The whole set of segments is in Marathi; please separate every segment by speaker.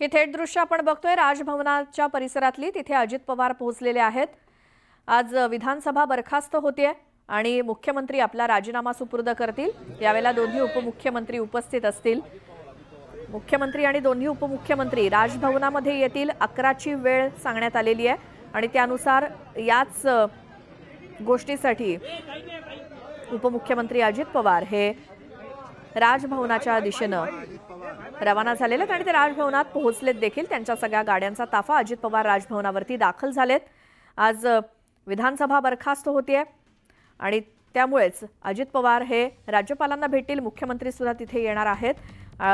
Speaker 1: हे थेट दृश्य आपण बघतोय राजभवनाच्या परिसरातली। तिथे अजित पवार पोहोचलेले आहेत। आज विधानसभा बरखास्त होतीये आणि मुख्यमंत्री आपला राजीनामा सुपूर्द करतील। यावेळेला दोन्ही उपमुख्यमंत्री उपस्थित असतील। मुख्यमंत्री आणि दोन्ही उपमुख्यमंत्री राजभवनामध्ये येतील। 11ची वेळ सांगण्यात आलेली आहे आणि त्यानुसार याच गोष्टीसाठी उपमुख्यमंत्री अजित पवार हे राजभवनाच्या दिशेने रवाना झालेले आहेत आणि ते राजभवनात पोहोचलेत देखील। त्यांच्या सगळ्या गाड्यांचा ताफा अजित पवार राजभवनावरती दाखल झालेत। आज विधानसभा बरखास्त होतीये आणि त्यामुळेच अजित पवार हे राज्यपालांना भेटतील। मुख्यमंत्री सुद्धा तिथे येणार आहेत।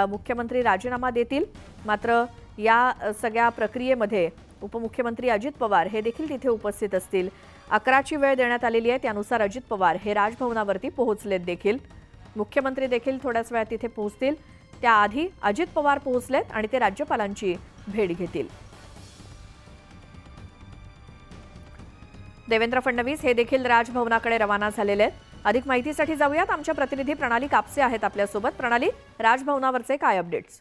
Speaker 1: मुख्यमंत्री राजीनामा देतील। मात्र या सगळ्या प्रक्रियेमध्ये उपमुख्यमंत्री अजित पवार हे देखील तिथे उपस्थित असतील। 11ची वेळ देण्यात आलेली आहे। त्यानुसार अजित पवार हे राजभवनावरती पोहोचलेत देखील। मुख्यमंत्री देखील थोड्याच वेळात तिथे पोहोचतील। त्याआधी अजित पवार पोहोचलेत आणि ते राज्यपालांची भेट घेतील। देवेंद्र फडणवीस हे देखील राजभवनाकडे रवाना झालेले आहेत। अधिक माहितीसाठी जाऊयात। आमच्या प्रतिनिधी प्रणाली कापसे आहेत आपल्या सोबत। प्रणाली, राजभवनावरचे काय अपडेट्स?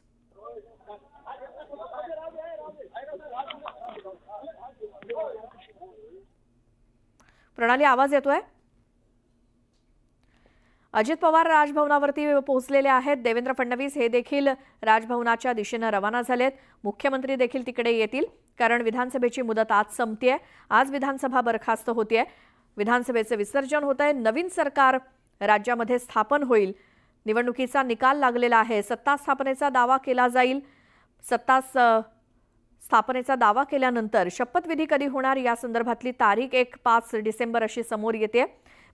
Speaker 1: प्रणाली, आवाज येतोय? अजित पवार राजभवनावरती पोहोचलेले आहेत। देवेंद्र फडणवीस हे देखील राजभवनाच्या दिशेने रवाना झालेत। मुख्यमंत्री देखील तिकडे येतील कारण विधानसभेची मुदत आज संपतेय। आज विधानसभा बरखास्त होतीये। विधानसभेचे विसर्जन होतंय। नवीन सरकार राज्यामध्ये स्थापन होईल। निवडणुकीचा निकाल लागलेला आहे। सत्ता स्थापनेचा दावा केला जाईल। सत्ता स्थापनेचा दावा केल्यानंतर शपथविधी कधी होणार या संदर्भातली तारीख 5 डिसेंबर अशी समोर येते।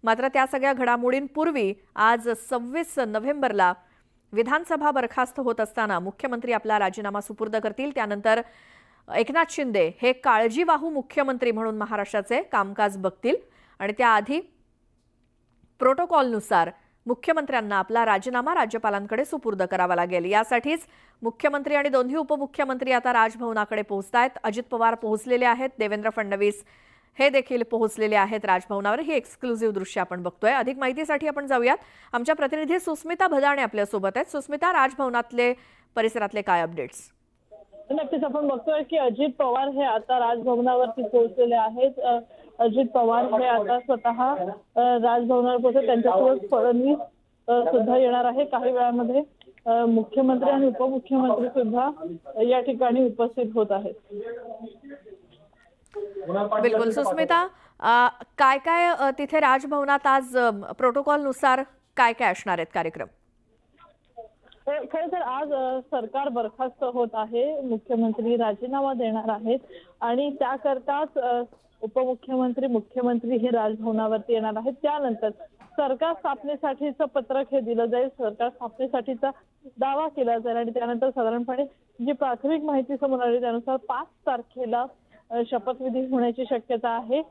Speaker 1: मात्र त्या सगळ्या घडामोडींपूर्वी आज 26 नोव्हेंबरला विधानसभा बरखास्त होत असताना मुख्यमंत्री आपला राजीनामा सुपूर्द करतील। त्यानंतर एकनाथ शिंदे हे काळजीवाहू मुख्यमंत्री म्हणून महाराष्ट्राचे कामकाज बघतील आणि त्याआधी प्रोटोकॉलनुसार मुख्यमंत्र्यांना आपला राजीनामा राज्यपालांकडे सुपूर्द करावा लागेल। यासाठीच मुख्यमंत्री आणि दोन्ही उपमुख्यमंत्री आता राजभवनाकडे पोहोचतायत। अजित पवार पोहोचलेले आहेत। देवेंद्र फडणवीस हे देखील पोहोचलेले आहेत राजभवनावर। ही एक्सक्लुझिव्ह दृश्य आपण बघतोय। अधिक माहितीसाठी आपण जाऊयात। आमच्या प्रतिनिधी सुस्मिता भदाणे आपल्या सोबत आहेत। सुस्मिता, राजभवनातले परिसरातले काय अपडेट्स?
Speaker 2: नक्कीच आपण बघतोय की अजित पवार हे आता राजभवनावरती पोहोचलेले आहेत। अजित पवार हे आता स्वतः राजभवनावर पोहोचले। त्यांच्यासोबत फडणवीस सुद्धा येणार आहे। काही वेळामध्ये मुख्यमंत्री आणि उपमुख्यमंत्री सुद्धा या ठिकाणी उपस्थित होत आहेत।
Speaker 1: बिलकुल सुस्मिता, काय काय तिथे राजभवनात आज प्रोटोकॉल नुसार काय काय असणार आहेत कार्यक्रम?
Speaker 2: खरं तर आज सरकार बरखास्त होत आहे। मुख्यमंत्री राजीनामा देणार आहेत आणि त्याकरताच उपमुख्यमंत्री मुख्यमंत्री हे राजभवनावरती येणार आहेत। त्यानंतर सरकार स्थापनेसाठीचं पत्रक हे दिलं जाईल। सरकार स्थापनेसाठीचा दावा केला जाईल आणि त्यानंतर साधारणपणे जी प्राथमिक माहिती समोर आली त्यानुसार 5 तारखेला शपथविधी होण्याची शक्यता आहे।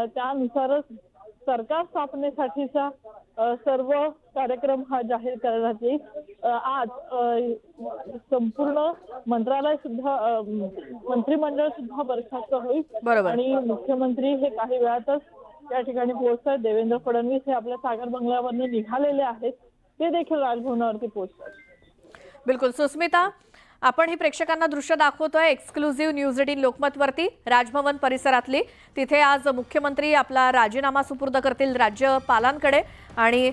Speaker 2: त्यानुसारच सरकार स्थापनेसाठीचा सर्व कार्यक्रम हा जाहीर करण्यात येईल। आज संपूर्ण मंत्रालय सुद्धा मंत्रिमंडळ सुद्धा बरखास्त होईल आणि मुख्यमंत्री हे काही वेळातच या ठिकाणी पोहोचतात। देवेंद्र फडणवीस हे आपल्या सागर बंगल्यावरून निघालेले आहेत। ते देखील राजभवनावरती पोहोचतात।
Speaker 1: बिलकुल सुस्मिता, आपण ही प्रेक्षकांना दृश्य दाखवतोय एक्सक्लुझिव्ह न्यूज 18 लोकमतवरती राजभवन परिसरातली। तिथे आज मुख्यमंत्री आपला राजीनामा सुपूर्द करतील राज्यपालांकडे आणि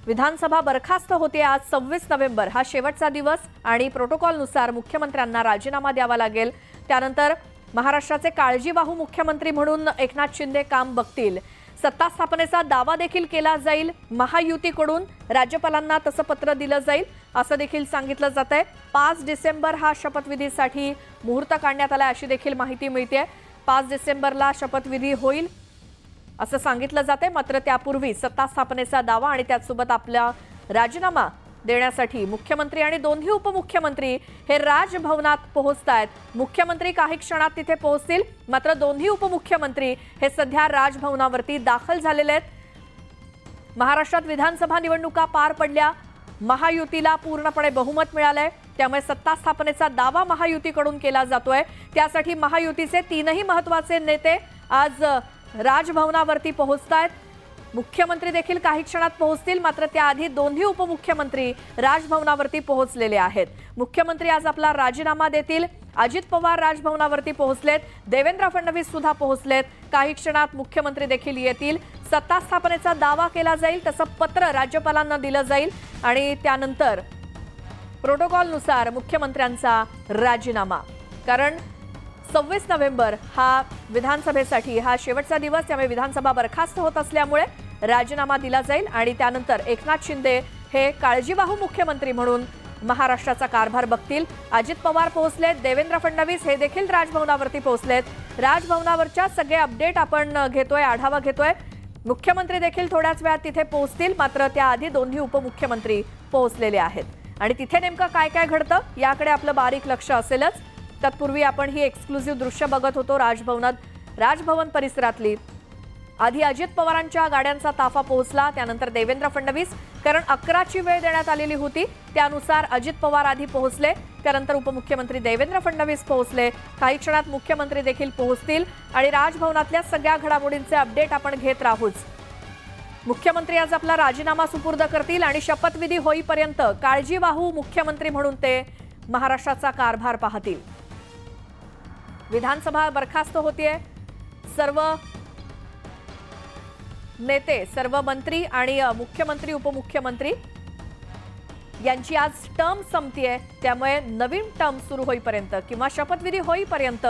Speaker 1: विधानसभा बरखास्त होते। आज 26 नोव्हेंबर हा शेवटचा दिवस आणि प्रोटोकॉलनुसार मुख्यमंत्र्यांना राजीनामा द्यावा लागेल। त्यानंतर महाराष्ट्राचे काळजीवाहू मुख्यमंत्री म्हणून एकनाथ शिंदे काम बघतील। सत्ता स्थापनेचा दावा देखील केला जाईल। महायुतीकडून राज्यपालांना तसं पत्र दिलं जाईल असं देखील सांगितलं जातंय। 5 डिसेंबर हा शपथविधीसाठी मुहूर्त काढण्यात आला अशी देखील माहिती मिळते। 5 डिसेंबरला शपथविधी होईल असं सांगितलं जातंय। मात्र त्यापूर्वी सत्ता स्थापनेचा दावा आणि त्यासोबत आपला राजीनामा देण्यासाठी मुख्यमंत्री आणि दोन्ही उपमुख्यमंत्री हे राजभवनात पोहोचतायत। मुख्यमंत्री काही क्षणात तिथे पोहोचतील। मात्र दोन्ही उपमुख्यमंत्री हे सध्या राजभवनावरती दाखल झालेले आहेत। महाराष्ट्रात विधानसभा निवडणुका पार पडल्या। महायुतीला पूर्णपणे बहुमत मिळालंय। त्यामुळे सत्ता स्थापनेचा दावा महायुतीकडून केला जातोय। त्यासाठी महायुतीचे 3ही महत्त्वाचे नेते आज राजभवनावरती पोहोचतायत। मुख्यमंत्री देखील काही क्षणात पोहोचतील, मात्र त्याआधी दोन्ही उपमुख्यमंत्री राजभवनावरती पोहोचलेले आहेत। मुख्यमंत्री आज आपला राजीनामा देतील। अजित पवार राजभवनावरती पोहोचलेत, देवेंद्र फडणवीस सुद्धा पोहोचलेत। काही क्षणात मुख्यमंत्री देखील येतील। सत्ता स्थापनेचा दावा केला जाईल, तसं पत्र राज्यपालांना दिलं जाईल आणि त्यानंतर प्रोटोकॉलनुसार मुख्यमंत्र्यांचा राजीनामा। कारण 26 नोव्हेंबर हा विधानसभेसाठी हा शेवटचा दिवस, त्यामुळे विधानसभा बरखास्त होत असल्यामुळे राजीनामा दिला जाईल आणि त्यानंतर एकनाथ शिंदे हे काळजीवाहू मुख्यमंत्री म्हणून महाराष्ट्राचा कारभार बघतील। अजित पवार पोहोचलेत, देवेंद्र फडणवीस हे देखील राजभवनावरती पोहोचलेत। राजभवनावरच्या सगळे अपडेट आपण घेतोय, आढावा घेतोय। मुख्यमंत्री देखील थोड्याच वेळात तिथे पोहोचतील, मात्र त्याआधी दोन्ही उपमुख्यमंत्री पोहोचलेले आहेत आणि तिथे नेमकं काय काय घडतं याकडे आपलं बारीक लक्ष असेलच। तत्पूर्वी आपण ही एक्सक्लुझिव्ह दृश्य बघत होतो राजभवन परिसरातली। आधी अजित पवारांच्या गाड्यांचा ताफा पोहोचला, त्यानंतर देवेंद्र फडणवीस, कारण 11ची वेळ देण्यात आलेली होती, त्यानुसार अजित पवार आधी पोहोचले, त्यानंतर उपमुख्यमंत्री देवेंद्र फडणवीस पोहोचले। काही क्षणात मुख्यमंत्री देखील पोहोचतील आणि राजभवनातल्या सगळ्या घडामोडींचे अपडेट आपण घेत राहूच। मुख्यमंत्री आज आपला राजीनामा सुपूर्द करतील आणि शपथविधी होईपर्यंत काळजीवाहू मुख्यमंत्री म्हणून ते महाराष्ट्राचा कारभार पाहतील। विधानसभा बरखास्त होतीये। सर्व नेते, सर्व मंत्री आणि मुख्यमंत्री उपमुख्यमंत्री यांची आज टर्म संपतीये, त्यामुळे नवीन टर्म सुरू होईपर्यंत किंवा शपथविधी होईपर्यंत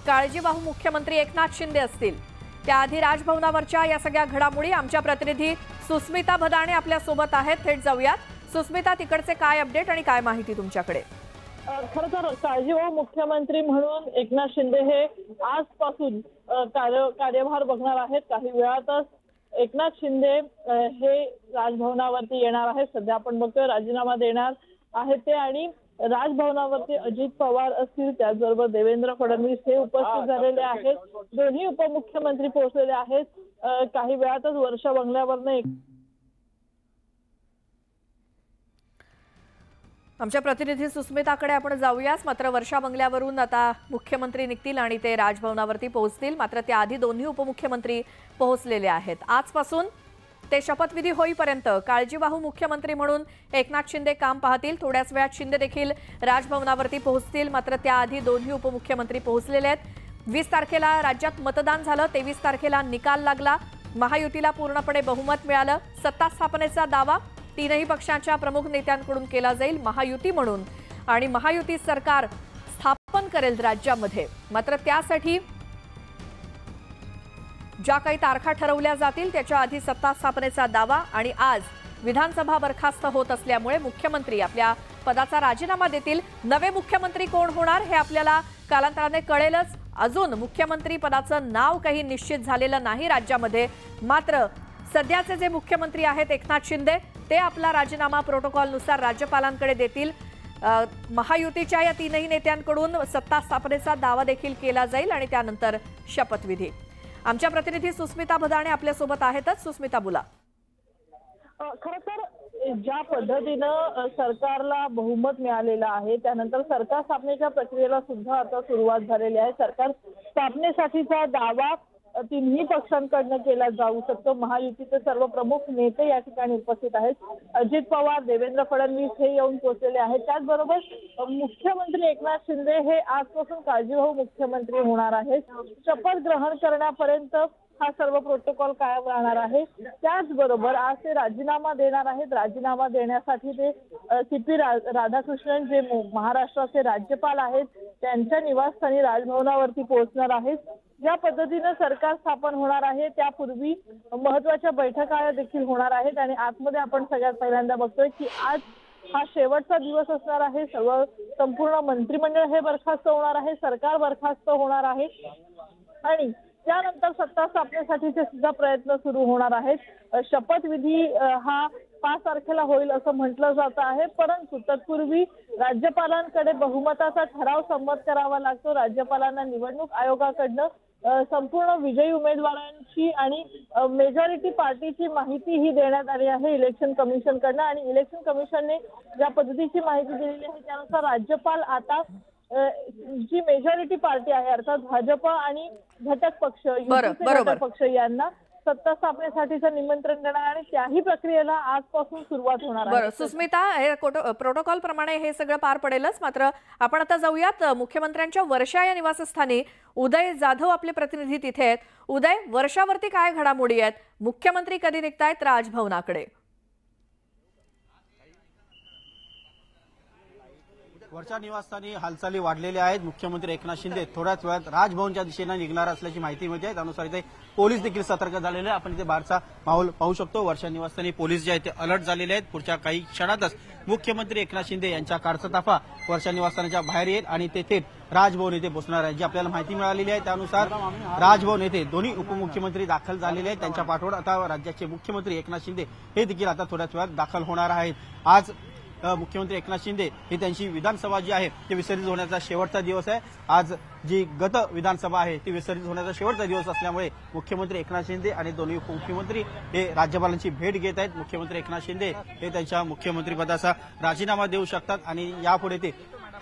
Speaker 1: काळजीवाहू मुख्यमंत्री एकनाथ शिंदे असतील। त्याआधी राजभवनावरच्या या सगळ्या घडामोडी आमच्या प्रतिनिधी सुस्मिता भदाणे आपल्या सोबत आहेत। थेट जाऊयात। सुस्मिता, तिकडचे काय अपडेट आणि काय माहिती तुमच्याकडे?
Speaker 2: खरं तर काळजीवाहू मुख्यमंत्री म्हणून एकनाथ शिंदे हे आजपासून कार्यभार बघणार आहेत। काही वेळातच एकनाथ शिंदे हे राजभवनावरती येणार आहेत। सध्या आपण बघतोय राजीनामा देणार आहेत ते आणि राजभवनावरती अजित पवार असतील, त्याचबरोबर देवेंद्र फडणवीस हे उपस्थित झालेले आहेत। दोन्ही उपमुख्यमंत्री पोहोचलेले आहेत। काही वेळातच वर्षा बंगल्यावरनं
Speaker 1: आमच्या प्रतिनिधी सुस्मिताकडे आपण जाऊयाच। मात्र वर्षा बंगल्यावरून आता मुख्यमंत्री निघतील आणि ते राजभवनावरती पोहोचतील, मात्र त्याआधी दोन्ही उपमुख्यमंत्री पोहोचलेले आहेत। आजपासून ते शपथविधी होईपर्यंत काळजीवाहू मुख्यमंत्री म्हणून एकनाथ शिंदे काम पाहतील। थोड्याच वेळात शिंदे देखील राजभवनावरती पोहोचतील, मात्र त्याआधी दोन्ही उपमुख्यमंत्री पोहोचलेले आहेत। 20 तारखेला राज्यात मतदान झालं, 23 तारखेला निकाल लागला। महायुतीला पूर्णपणे बहुमत मिळालं। सत्ता स्थापनेचा दावा तीनही पक्षांच्या प्रमुख नेत्यांकडून केला जाईल महायुती म्हणून आणि महायुती सरकार स्थापन करेल राज्यामध्ये। मात्र त्यासाठी ज्या काही तारखा ठरवल्या जातील त्याच्या आधी सत्ता स्थापनेचा दावा आणि आज विधानसभा बरखास्त होत असल्यामुळे मुख्यमंत्री आपल्या पदाचा राजीनामा देतील। नवे मुख्यमंत्री कोण होणार हे आपल्याला कालांतराने कळेलच। अजून मुख्यमंत्री पदाचं नाव काही निश्चित झालेलं नाही राज्यामध्ये, मात्र सध्याचे जे मुख्यमंत्री आहेत एकनाथ शिंदे ते आपला राजीनामा प्रोटोकॉलनुसार राज्यपालांकडे देतील। महायुतीच्या या तीनही नेत्यांकडून सत्ता स्थापनेचा दावा देखील केला जाईल आणि त्यानंतर शपथविधी। आमच्या प्रतिनिधी सुस्मिता भदाणे आपल्या सोबत आहेतच। सुस्मिता, बोला।
Speaker 2: खरं तर ज्या पद्धतीनं सरकारला बहुमत मिळालेलं आहे, त्यानंतर सरकार स्थापनेच्या प्रक्रियेला सुद्धा आता सुरुवात झालेली आहे। सरकार स्थापनेसाठीचा दावा तिन्ही पक्षांकडनं केला जाऊ शकतो। महायुतीचे सर्व प्रमुख नेते या ठिकाणी उपस्थित आहेत। अजित पवार, देवेंद्र फडणवीस हे येऊन पोहोचलेले आहेत। त्याचबरोबर मुख्यमंत्री एकनाथ शिंदे हे आजपासून काळजीवाहू मुख्यमंत्री होणार आहेत। शपथ ग्रहण करण्यापर्यंत हा सर्व प्रोटोकॉल कायम राहणार आहे। त्याचबरोबर आज ते राजीनामा देणार आहेत। राजीनामा देण्यासाठी ते CP राधाकृष्णन जे महाराष्ट्राचे राज्यपाल आहेत त्यांच्या निवासस्थानी राजभवनावरती पोहोचणार आहेत। ज्या पद्धतीने सरकार स्थापन होणार आहे त्यापूर्वी महत्त्वाच्या बैठका देखील होणार आहेत आणि आतमध्ये आपण सगळ्यात पहिल्यांदा बघतोय की आज हा शेवटचा दिवस असणार आहे। संपूर्ण मंत्रिमंडळ हे बरखास्त होणार आहे, सरकार बरखास्त होणार आहे आणि त्यानंतर सत्ता स्थापनेसाठीचे सुद्धा प्रयत्न सुरू होणार आहेत। शपथविधी हा 5 तारखेला होईल असं म्हटलं जात आहे, परंतु तत्पूर्वी राज्यपालांकडे बहुमताचा ठराव संमत करावा लागतो। राज्यपालांना निवडणूक आयोगाकडनं संपूर्ण विजयी उमेदवारांची आणि मेजॉरिटी पार्टीची माहिती ही देण्यात आली आहे इलेक्शन कमिशनकडनं आणि इलेक्शन कमिशनने ज्या पद्धतीची माहिती दिलेली आहे त्यानुसार राज्यपाल आता जी मेजॉरिटी पार्टी आहे अर्थात भाजप आणि घटक पक्ष युतीचे घटक पक्ष यांना सत्ता स्थापनेसाठीचं निमंत्रण देणार आणि त्याही प्रक्रियेला आजपासून सुरुवात होणार आहे.
Speaker 1: बरं सुस्मिता, हे प्रोटोकॉल प्रमाणे हे सगळं पार पडेलच, मात्र आपण आता जाऊयात मुख्यमंत्र्यांच्या वर्षा या निवासस्थानी. उदय जाधव आपले प्रतिनिधी तिथे आहेत. उदय, वर्षावरती काय घडामोडी आहेत? मुख्यमंत्री कधी निघतायत राजभवनाकडे?
Speaker 3: वर्षा निवासस्थानी हालचाली वाढलेल्या आहेत. मुख्यमंत्री एकनाथ शिंदे थोड्याच वेळात राजभवनच्या दिशेने निघणार असल्याची माहिती मिळते आहे. त्यानुसार इथे पोलीस देखील सतर्क झालेले आहे. आपण इथे बाहेरचा माहोल पाहू शकतो. वर्षा निवासस्थानी पोलीस जे आहेत ते अलर्ट झालेले आहेत. पुढच्या काही क्षणातच मुख्यमंत्री एकनाथ शिंदे यांच्या कारचा ताफा वर्षा निवासस्थानाच्या बाहेर येईल आणि ते थेट राजभवन येथे पोहोचणार आहे. जी आपल्याला माहिती मिळालेली आहे त्यानुसार राजभवन येथे दोन्ही उपमुख्यमंत्री दाखल झालेले आहेत. त्यांच्या पाठोपाठ आता राज्याचे मुख्यमंत्री एकनाथ शिंदे हे देखील आता थोड्याच वेळात दाखल होणार आहेत. आज मुख्यमंत्री एकनाथ शिंदे ही त्यांची विधानसभा जी आहे ती विसर्जित होण्याचा शेवटचा दिवस आहे. आज जी गत विधानसभा आहे ती विसर्जित होण्याचा शेवटचा दिवस असल्यामुळे मुख्यमंत्री एकनाथ शिंदे आणि दोन्ही उपमुख्यमंत्री हे राज्यपालांची भेट घेत आहेत. मुख्यमंत्री एकनाथ शिंदे हे त्यांच्या मुख्यमंत्रीपदाचा राजीनामा देऊ शकतात आणि यापुढे ते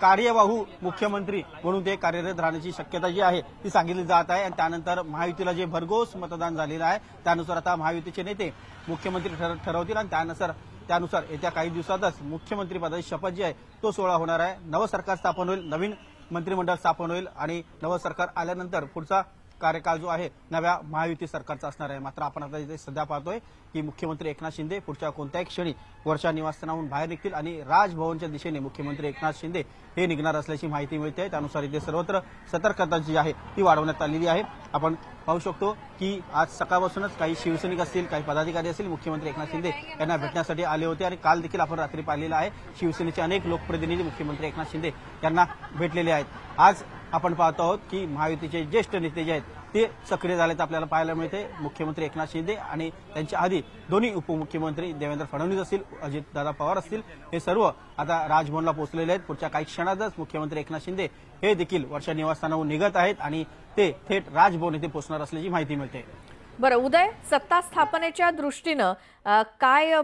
Speaker 3: कार्यवाहू मुख्यमंत्री म्हणून ते कार्यरत राहण्याची शक्यता जी आहे ती सांगितली जात आहे. आणि त्यानंतर महायुतीला जे भरघोस मतदान झालेलं आहे त्यानुसार आता महायुतीचे नेते मुख्यमंत्री ठरवतील आणि त्यानुसार येत्या काही दिवसातच मुख्यमंत्री पदाची शपथ जी आहे तो सोहळा होणार आहे. नवं सरकार स्थापन होईल, नवीन मंत्रिमंडळ स्थापन होईल आणि नवं सरकार आल्यानंतर पुढचा कार्यकाळ जो आहे नव्या महायुती सरकारचा असणार आहे. मात्र आपण आता इथे सध्या पाहतोय की मुख्यमंत्री एकनाथ शिंदे पुढच्या कोणत्याही क्षणी वर्षा निवासस्थानाहून बाहेर निघतील आणि राजभवनच्या दिशेने मुख्यमंत्री एकनाथ शिंदे हे निघणार असल्याची माहिती मिळते. त्यानुसार इथे सर्वत्र सतर्कता जी आहे ती वाढवण्यात आलेली आहे. आपण पाहू शकतो की आज सकाळपासूनच काही शिवसैनिक असतील, काही पदाधिकारी असतील मुख्यमंत्री एकनाथ शिंदे यांना भेटण्यासाठी आले होते आणि काल देखील आपण रात्री पाहिलेलं आहे शिवसेनेचे अनेक लोकप्रतिनिधी मुख्यमंत्री एकनाथ शिंदे यांना भेटलेले आहेत. आज आपण पाहतो आहोत की महायुतीचे ज्येष्ठ नेते जे आहेत ते सक्रिय झालेत आपल्याला पाहायला मिळते. मुख्यमंत्री एकनाथ शिंदे आणि त्यांच्या आधी दोन्ही उपमुख्यमंत्री देवेंद्र फडणवीस असतील, अजितदादा पवार असतील, हे सर्व आता राजभवनला पोहोचलेले आहेत. पुढच्या काही क्षणातच मुख्यमंत्री एकनाथ शिंदे हे देखील वर्षा निवासस्थानाहून निघत आहेत आणि ते थेट राजभवन येथे पोहोचणार असल्याची माहिती मिळते.
Speaker 1: बरं उदय, सत्ता स्थापनेच्या दृष्टीनं काय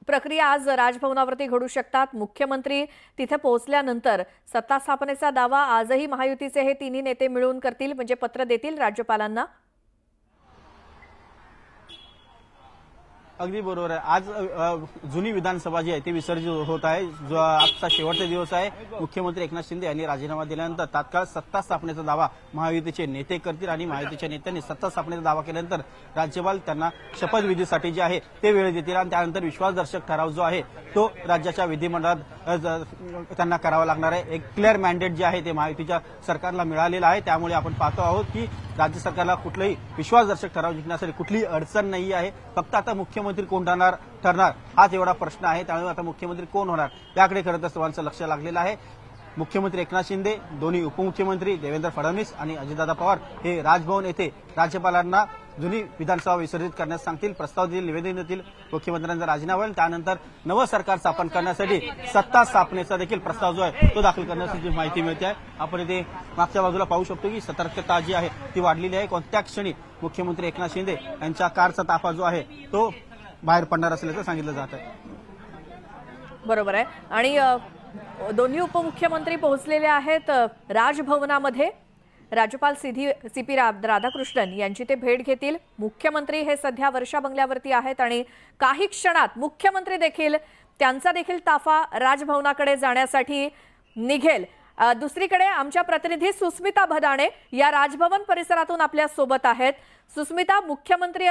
Speaker 1: प्रक्रिया आज राजभवनावरती घडू शकतात? मुख्यमंत्री तिथे पोहोचल्यानंतर सत्ता स्थापनेचा दावा आजही महायुतीचे हे तिन्ही नेते मिळून करतील, म्हणजे पत्र देतील राज्यपालांना?
Speaker 3: अगदी बरोबर आहे. आज जुनी विधानसभा जी आहे ती विसर्जित होत आहे. जो आजचा शेवटचा दिवस आहे. मुख्यमंत्री एकनाथ शिंदे यांनी राजीनामा दिल्यानंतर तात्काळ सत्ता स्थापनेचा दावा महायुतीचे नेते करतील आणि महायुतीच्या नेत्यांनी सत्ता स्थापनेचा दावा केल्यानंतर राज्यपाल त्यांना शपथविधीसाठी जे आहे ते वेळ देतील आणि त्यानंतर विश्वासदर्शक ठराव जो आहे तो राज्याच्या विधिमंडळात त्यांना करावा लागणार आहे. एक क्लिअर मॅन्डेट जे आहे ते महायुतीच्या सरकारला मिळालेलं आहे. त्यामुळे आपण पाहतो आहोत की राज्य सरकारला कुठलाही विश्वासदर्शक ठराव जिंकण्यासाठी कुठलीही अडचण नाही आहे. फक्त आता मुख्यमंत्री कोण ठरणार हाच एवढा प्रश्न आहे. त्यामुळे आता मुख्यमंत्री कोण होणार याकडे खरं तर सर्वांचं लक्ष लागलेलं आहे. मुख्यमंत्री एकनाथ शिंदे, दोन्ही उपमुख्यमंत्री देवेंद्र फडणवीस आणि अजितदादा पवार हे राजभवन येथे राज्यपालांना जुनी विधानसभा विसर्जित करण्यास सांगतील, प्रस्ताव देतील, निवेदन देतील. मुख्यमंत्र्यांचा राजीनामा होईल, त्यानंतर नवं सरकार स्थापन करण्यासाठी सत्ता स्थापनेचा देखील प्रस्ताव जो आहे तो दाखल करण्याची माहिती मिळते आहे. आपण इथे मागच्या बाजूला पाहू शकतो की सतर्कता जी आहे ती वाढलेली आहे. कोणत्या क्षणी मुख्यमंत्री एकनाथ शिंदे यांच्या कारचा ताफा जो आहे तो बाहेर पडणार असल्याचं सांगितलं जात आहे.
Speaker 1: बरोबर आहे. आणि दोन्ही उपमुख्यमंत्री पोहोचलेले आहेत राजभवनामध्ये. राज्यपाल CP राधाकृष्णन यांची ते भेट घेतील. मुख्यमंत्री हे सध्या वर्षा बंगल्यावरती आहेत आणि काही क्षणात मुख्यमंत्री देखील त्यांचा देखील ताफा राजभवनाकडे जाण्यासाठी निघेल. दुसरीकडे आमच्या प्रतिनिधी सुस्मिता भदाणे या राजभवन परिसरातून आपल्या सोबत आहेत. सुस्मिता, मुख्यमंत्री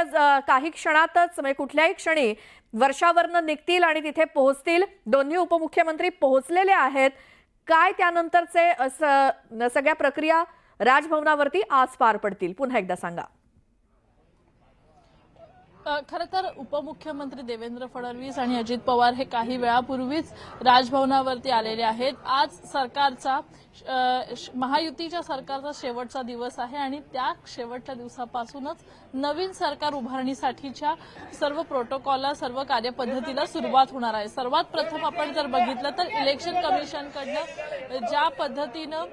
Speaker 1: काही क्षणातच म्हणजे कुठल्याही क्षणी वर्षावरनं निघतील आणि तिथे पोहोचतील. दोन्ही उपमुख्यमंत्री पोहोचलेले आहेत. काय त्यानंतरचे सगळ्या प्रक्रिया राजभवनावरती आज पार पडतील पुन्हा एकदा सांगा.
Speaker 4: खरं तर उपमुख्यमंत्री देवेंद्र फडणवीस आणि अजित पवार हे काही वेळापूर्वीच राजभवनावरती आलेले आहेत. आज सरकारचा महायुतीच्या सरकारचा शेवटचा दिवस आहे आणि त्या शेवटच्या दिवसापासूनच नवीन सरकार उभारणीसाठीच्या सर्व प्रोटोकॉलला, सर्व कार्यपद्धतीला सुरुवात होणार आहे. सर्वात प्रथम आपण जर बघितलं तर इलेक्शन कमिशनकडनं ज्या पद्धतीनं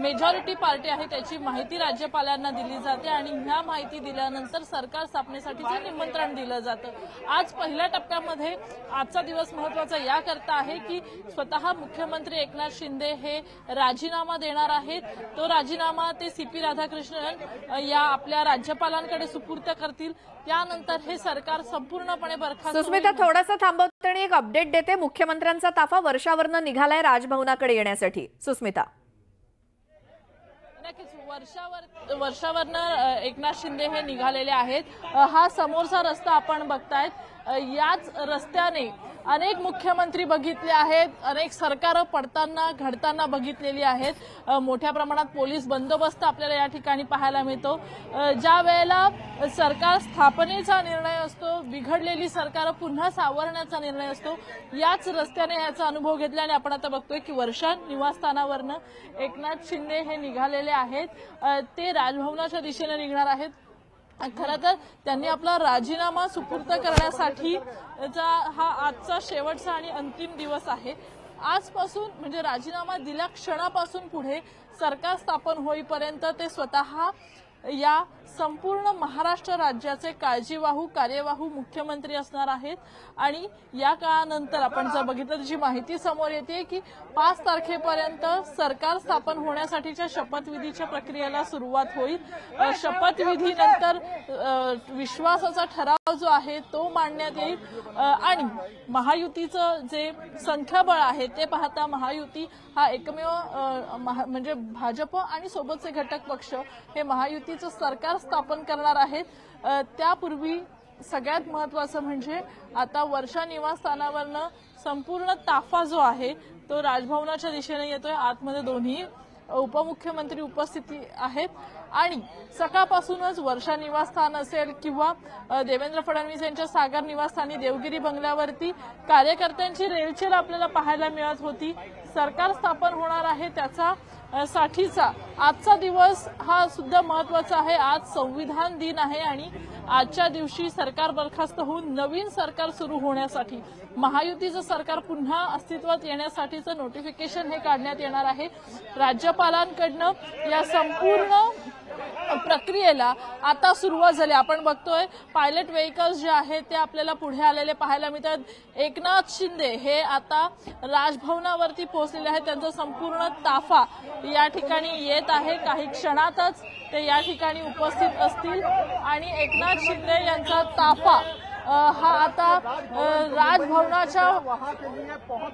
Speaker 4: मेजॉरिटी पार्टी आहे त्याची माहिती राज्यपालांना दिली जाते आणि ह्या माहिती दिल्यानंतर सरकार स्थापनेसाठी भेटीचं निमंत्रण दिलं जातं। आज पहिल्या टप्प्यामध्ये आजचा दिवस महत्त्वाचा याकरता आहे की स्वतः मुख्यमंत्री एकनाथ शिंदे हे राजीनामा देणार आहेत। तो राजीनामा ते CP राधाकृष्णन या आपल्या राज्यपालांकडे सुपूर्द करतील। त्यानंतर हे सरकार संपूर्णपणे बरखास्त।
Speaker 1: सुस्मिता, थोडंसं थांबवते आणि एक अपडेट देते। मुख्यमंत्र्यांचा ताफा वर्षावरनं निघालाय राजभवनाकडे येण्यासाठी। सुस्मिता,
Speaker 4: नक्कीच वर्षावरनं एकनाथ शिंदे हे निघालेले आहेत। हा समोरचा रस्ता आपण बघतायत। याच रस्त्याने अनेक मुख्यमंत्री बघितले आहेत, अनेक सरकार पडताना घडताना बघितलेली आहेत। मोठ्या प्रमाणात पोलीस बंदोबस्त आपल्याला या ठिकाणी पाहायला मिळतो। ज्या वेळेला सरकार स्थापनेचा निर्णय असतो, बिघडलेली सरकार पुन्हा सावरण्याचा निर्णय असतो, याच रस्त्याने याचा अनुभव घेतल्याने आपण आता बघतोय की वर्षा निवासस्थानावरनं एकनाथ शिंदे हे निघालेले आहेत। ते राजभवनाच्या दिशेने निघणार आहेत। खरं तर त्यांनी आपला राजीनामा सुपूर्द करण्यासाठी हा आजचा शेवटचा आणि अंतिम दिवस आहे। आजपासून म्हणजे राजीनामा दिल्या क्षणापासून पुढे सरकार स्थापन होईपर्यंत ते स्वतः या संपूर्ण महाराष्ट्र राज्याचे काळजीवाहू कार्यवाहू मुख्यमंत्री असणार आहेत। आणि या काळानंतर आपण जर बघितलं जी माहिती समोर येते की 5 तारखेपर्यंत सरकार स्थापन होण्यासाठीच्या शपथविधीच्या प्रक्रियेला सुरुवात होईल। शपथविधीनंतर विश्वासाचा ठराव जो आहे तो मांडण्यात येईल आणि महायुतीचं जे संख्याबळ आहे ते पाहता महायुती हा एकमेव म्हणजे भाजप आणि सोबतचे घटक पक्ष हे महायुतीचं सरकार स्थापन करणार आहेत। त्यापूर्वी सगळ्यात महत्त्वाचं म्हणजे आता वर्षा निवासस्थानावरनं संपूर्ण ताफा जो आहे तो राजभवनाच्या दिशेने येतोय। आतमध्ये दोन्ही उपमुख्यमंत्री उपस्थिती आहेत आणि सकाळपासूनच वर्षा निवासस्थान असेल किंवा देवेंद्र फडणवीस यांच्या सागर निवासस्थानी देवगिरी बंगल्यावरती कार्यकर्त्यांची रेलचेल आपल्याला पाहायला मिळत होती। सरकार स्थापन होणार आहे त्याचा साठीचा आजचा दिवस हा सुद्धा महत्त्वाचा आहे। आज संविधान दिन आहे आणि आजच्या दिवशी सरकार बरखास्त होऊन नवीन सरकार सुरू होण्यासाठी महायुतीचं सरकार पुन्हा अस्तित्वात येण्यासाठीचं नोटिफिकेशन हे काढण्यात येणार आहे। राज्यपालांकडनं या संपूर्ण प्रक्रियेला आता सुरुवात झाली। आपण बघतोय पायलट व्हेकल्स जे आहेत ते आपल्याला पुढे आलेले पाहायला मिळतात। एकनाथ शिंदे हे आता राजभवनावरती पोहोचलेले आहेत। त्यांचा संपूर्ण ताफा या ठिकाणी येत आहे। काही क्षणातच ते या ठिकाणी उपस्थित असतील आणि एकनाथ शिंदे यांचा ताफा हा आता राजभवनाच्या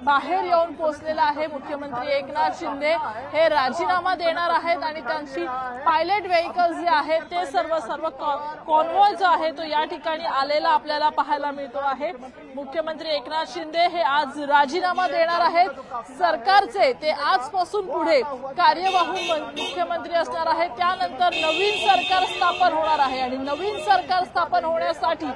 Speaker 4: बाहेर येऊन पोहोचलेला आहे। मुख्यमंत्री एकनाथ शिंदे हे राजीनामा देणार आहेत आणि त्यांची पायलट व्हेकल्स जे आहेत ते सर्व कॉन्वॉय जो आहे तो या ठिकाणी आलेला आपल्याला पाहायला मिळतो आहे। मुख्यमंत्री एकनाथ शिंदे हे आज राजीनामा देणार आहेत सरकारचे। ते आजपासून पुढे कार्यवाहू मुख्यमंत्री असणार आहेत। त्यानंतर नवीन सरकार स्थापन होणार आहे आणि नवीन सरकार स्थापन होण्यासाठी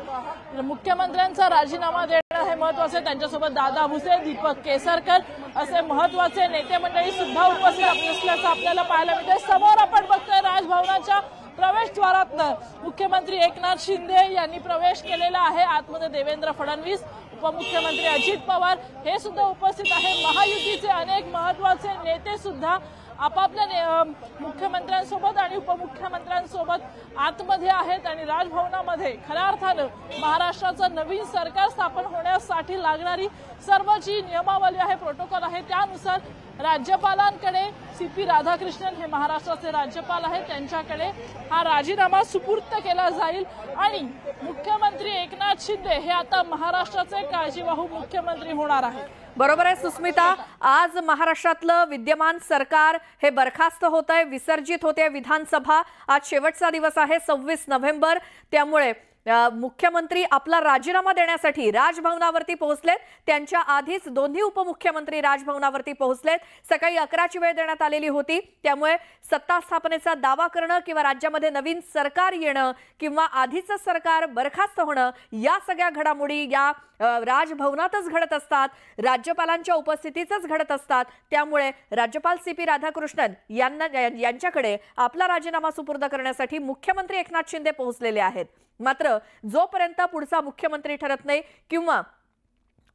Speaker 4: मुख्यमंत्र्यांचा राजीनामा देणं हे महत्त्वाचं आहे। त्यांच्यासोबत दादा भुसे, दीपक केसरकर असे महत्त्वाचे नेते मंडळी सुद्धा उपस्थित असल्याचं आपल्याला पाहायला मिळतंय। समोर आपण बघतोय राजभवनाच्या प्रवेशद्वारातनं मुख्यमंत्री एकनाथ शिंदे यांनी प्रवेश केलेला आहे। आतमध्ये देवेंद्र फडणवीस, उपमुख्यमंत्री अजित पवार हे सुद्धा उपस्थित आहे। महायुतीचे अनेक महत्त्वाचे नेते सुद्धा आपापल्या मुख्यमंत्र्यांसोबत आणि उपमुख्यमंत्र्यांसोबत आतमध्ये आहेत आणि राजभवनामध्ये खऱ्या अर्थानं महाराष्ट्राचं नवीन सरकार स्थापन होण्यासाठी लागणारी सर्व जी नियमावली आहे, प्रोटोकॉल आहे त्यानुसार राज्यपालांकडे CP राधाकृष्णन हे महाराष्ट्राचे राज्यपाल आहेत त्यांच्याकडे हा राजीनामा सुपूर्द केला जाईल आणि मुख्यमंत्री एकनाथ शिंदे हे आता महाराष्ट्राचे काळजीवाहू मुख्यमंत्री होणार आहेत।
Speaker 1: बरोबर आहे सुस्मिता, आज महाराष्ट्रातलं विद्यमान सरकार हे बरखास्त होतंय, विसर्जित होते विधानसभा। आज शेवटचा दिवस आहे 26 नोव्हेंबर, त्यामुळे मुख्यमंत्री आपला राजीनामा देण्यासाठी राजभवनावरती पोहोचलेत। त्यांच्या आधीच दोन्ही उपमुख्यमंत्री राजभवनावरती पोहोचलेत। सकाळी 11ची वेळ देण्यात आलेली होती, त्यामुळे सत्ता स्थापनेचा दावा करणं किंवा राज्यामध्ये नवीन सरकार येणं किंवा आधीचं सरकार बरखास्त होणं या सगळ्या घडामोडी या राजभवनातच घडत असतात, राज्यपालांच्या उपस्थितीतच घडत असतात। त्यामुळे राज्यपाल CP राधाकृष्णन यांच्याकडे आपला राजीनामा सुपूर्द करण्यासाठी मुख्यमंत्री एकनाथ शिंदे पोहोचलेले आहेत। मात्र जोपर्यंत पुढचा मुख्यमंत्री ठरत नाही किंवा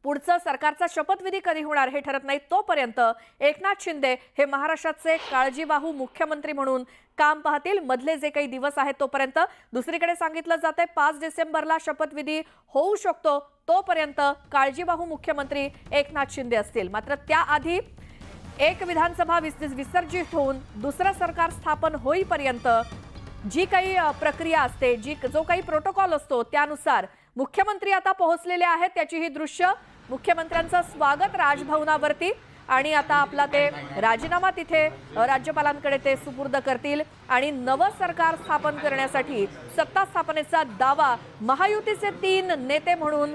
Speaker 1: पुढचं सरकारचा शपथविधी कधी होणार हे ठरत नाही तोपर्यंत एकनाथ शिंदे हे महाराष्ट्राचे काळजीवाहू मुख्यमंत्री म्हणून काम पाहतील मधले जे काही दिवस आहेत तोपर्यंत। दुसरीकडे सांगितलं जातंय 5 डिसेंबरला शपथविधी होऊ शकतो, तोपर्यंत काळजीवाहू मुख्यमंत्री एकनाथ शिंदे असतील। मात्र त्याआधी एक विधानसभा विसर्जित होऊन दुसरं सरकार स्थापन होईपर्यंत जी काही प्रक्रिया असते, जो काही प्रोटोकॉल असतो त्यानुसार मुख्यमंत्री आता पोहोचलेले आहेत। त्याची ही दृश्य, मुख्यमंत्र्यांचं स्वागत राजभवनावरती आणि आता आपला ते राजीनामा तिथे राज्यपालांकडे ते सुपूर्द करतील आणि नवं सरकार स्थापन करण्यासाठी सत्ता स्थापनेचा दावा महायुतीचे 3 नेते म्हणून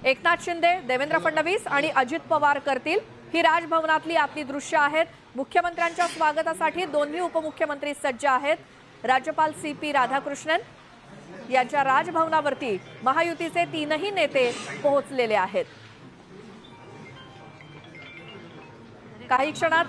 Speaker 1: एकनाथ शिंदे, देवेंद्र फडणवीस आणि अजित पवार करतील। ही राजभवनातली आतली दृश्य आहेत। मुख्यमंत्र्यांच्या स्वागतासाठी दोन्ही उपमुख्यमंत्री सज्ज आहेत। राज्यपाल CP राधाकृष्णन यांच्या राजभवनावरती महायुतीचे 3ही नेते पोहोचलेले आहेत। काही क्षणात